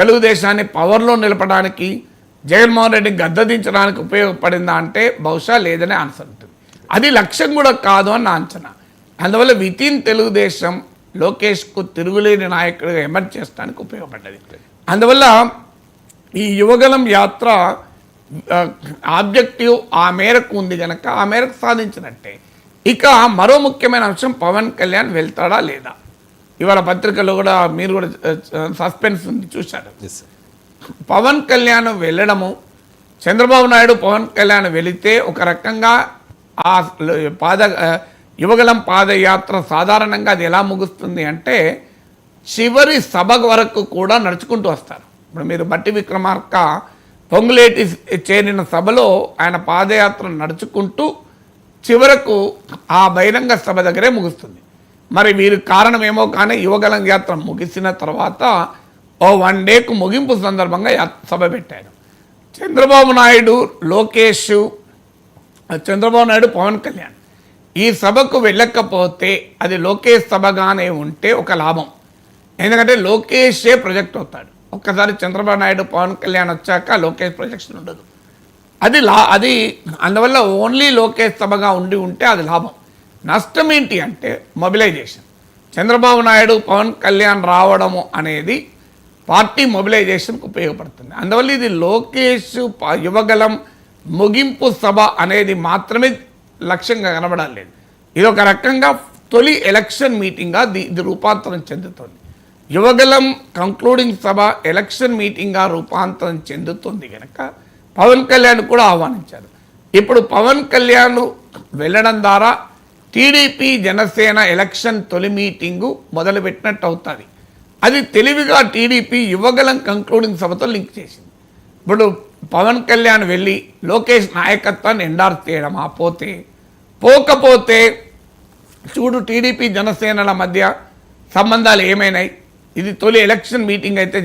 తెలుగుదేశాన్ని పవర్లో నిలపడానికి జగన్మోహన్ రెడ్డి గద్దదించడానికి ఉపయోగపడిందా అంటే బహుశా లేదనే ఆన్సర్ ఉంటుంది. అది లక్ష్యం కూడా కాదు అని నా అంచనా. అందువల్ల వితిన్ తెలుగుదేశం లోకేష్కు తిరుగులేని నాయకుడిగా ఎమర్జ్ చేయడానికి ఉపయోగపడ్డది. అందువల్ల ఈ యువగలం యాత్ర ఆబ్జెక్టివ్ ఆ మేరకు ఉంది కనుక ఆ మేరకు సాధించినట్టే. ఇక మరో ముఖ్యమైన అంశం, పవన్ కళ్యాణ్ వెళ్తాడా లేదా? ఇవాళ పత్రికలో కూడా మీరు కూడా సస్పెన్స్ ఉంది చూశారు. పవన్ కళ్యాణ్ వెళ్ళడము, చంద్రబాబు నాయుడు పవన్ కళ్యాణ్ వెళితే ఒక రకంగా ఆ యువగలం పాదయాత్ర సాధారణంగా అది ఎలా ముగుస్తుంది అంటే చివరి సభ వరకు కూడా నడుచుకుంటూ వస్తారు. ఇప్పుడు మీరు బట్టి విక్రమార్క పొంగులేటి చేరిన సభలో ఆయన పాదయాత్ర నడుచుకుంటూ చివరకు ఆ బహిరంగ సభ దగ్గరే ముగుస్తుంది. మరి వీరి కారణమేమో కానీ యువగలం యాత్ర ముగిసిన తర్వాత ఓ 1 డేకు ముగింపు సందర్భంగా సభ పెట్టారు. చంద్రబాబు నాయుడు పవన్ కళ్యాణ్ ఈ సభకు వెళ్ళకపోతే అది లోకేష్ సభగానే ఉంటే ఒక లాభం. ఎందుకంటే లోకేషే ప్రొజెక్ట్ అవుతాడు. ఒక్కసారి చంద్రబాబు నాయుడు పవన్ కళ్యాణ్ వచ్చాక లోకేష్ ప్రొజెక్షన్ ఉండదు. అది అందువల్ల ఓన్లీ లోకేష్ సభగా ఉంటే అది లాభం. నష్టం ఏంటి అంటే మొబిలైజేషన్. చంద్రబాబు నాయుడు పవన్ కళ్యాణ్ రావడము అనేది పార్టీ మొబిలైజేషన్కి ఉపయోగపడుతుంది. అందువల్ల ఇది లోకేష్ యువగలం ముగింపు సభ అనేది మాత్రమే లక్ష్యంగా కనబడలేదు. ఇది ఒక రకంగా తొలి ఎలక్షన్ మీటింగ్గా ఇది రూపాంతరం చెందుతుంది. యువగలం కంక్లూడింగ్ సభ ఎలక్షన్ మీటింగ్గా రూపాంతరం చెందుతుంది కనుక పవన్ కళ్యాణ్ కూడా ఆహ్వానించారు. ఇప్పుడు పవన్ కళ్యాణ్ వెళ్ళడం ద్వారా టీడీపీ జనసేన ఎలక్షన్ తొలి మీటింగు మొదలుపెట్టినట్టు అవుతుంది. అది తెలివిగా టీడీపీ యువగలం కంక్లూడింగ్ సభతో లింక్ చేసింది. ఇప్పుడు పవన్ కళ్యాణ్ వెళ్ళి లోకేష్ నాయకత్వాన్ని ఎండార్స్ చేయడమా పోకపోతే చూడు టీడీపీ జనసేనల మధ్య సంబంధాలు ఏమైనాయి, ఇది తొలి ఎలక్షన్ మీటింగ్ అయితే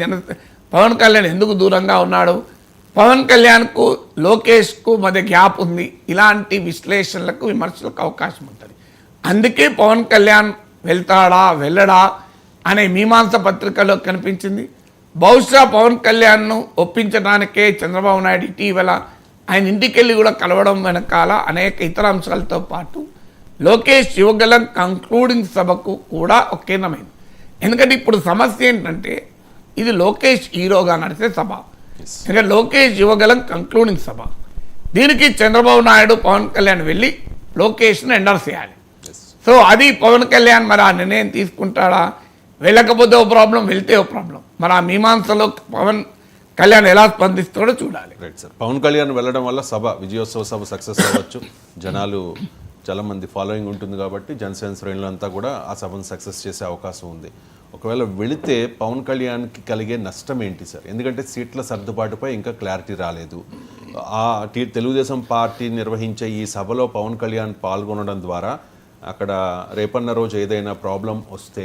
పవన్ కళ్యాణ్ ఎందుకు దూరంగా ఉన్నాడు, పవన్ కళ్యాణ్కు లోకేష్కు మధ్య గ్యాప్ ఉంది, ఇలాంటి విశ్లేషణలకు విమర్శలకు అవకాశం ఉంటుంది. అందుకే పవన్ కళ్యాణ్ వెళ్తాడా వెళ్ళడా అనే మీమాంస పత్రికలో కనిపించింది. బహుశా పవన్ కళ్యాణ్ను ఒప్పించడానికే చంద్రబాబు నాయుడు ఇటీవల ఆయన ఇంటికెళ్ళి కూడా కలవడం వెనకాల అనేక ఇతర అంశాలతో పాటు లోకేష్ యువగలం కంక్లూడింగ్ సభకు కూడా ఒక కేంద్రమైంది. ఎందుకంటే ఇప్పుడు సమస్య ఏంటంటే ఇది లోకేష్ హీరోగా నడిచే సభ, ఇంకా లోకేష్ యువగలం కంక్లూడింగ్ సభ. దీనికి చంద్రబాబు నాయుడు పవన్ కళ్యాణ్ వెళ్ళి లోకేష్ను ఎండర్స్ చేయాలి. సో అది పవన్ కళ్యాణ్ మరి ఆ నిర్ణయం తీసుకుంటాడా, వెళ్ళకపోతే ఓ ప్రాబ్లం, వెళ్తే ఓ ప్రాబ్లం. మరి ఆ మీమాంసలో పవన్ కళ్యాణ్ ఎలా స్పందిస్తాడో చూడాలి. రైట్ సార్, పవన్ కళ్యాణ్ వెళ్ళడం వల్ల విజయోత్సవ సభ సక్సెస్ అవ్వచ్చు. జనాలు చాలా మంది ఫాలోయింగ్ ఉంటుంది కాబట్టి జనసేన శ్రేణులంతా కూడా ఆ సభను సక్సెస్ చేసే అవకాశం ఉంది. ఒకవేళ వెళితే పవన్ కళ్యాణ్కి కలిగే నష్టం ఏంటి సార్? ఎందుకంటే సీట్ల సర్దుబాటుపై ఇంకా క్లారిటీ రాలేదు. తెలుగుదేశం పార్టీ నిర్వహించే ఈ సభలో పవన్ కళ్యాణ్ పాల్గొనడం ద్వారా అక్కడ రేపన్న రోజు ఏదైనా ప్రాబ్లం వస్తే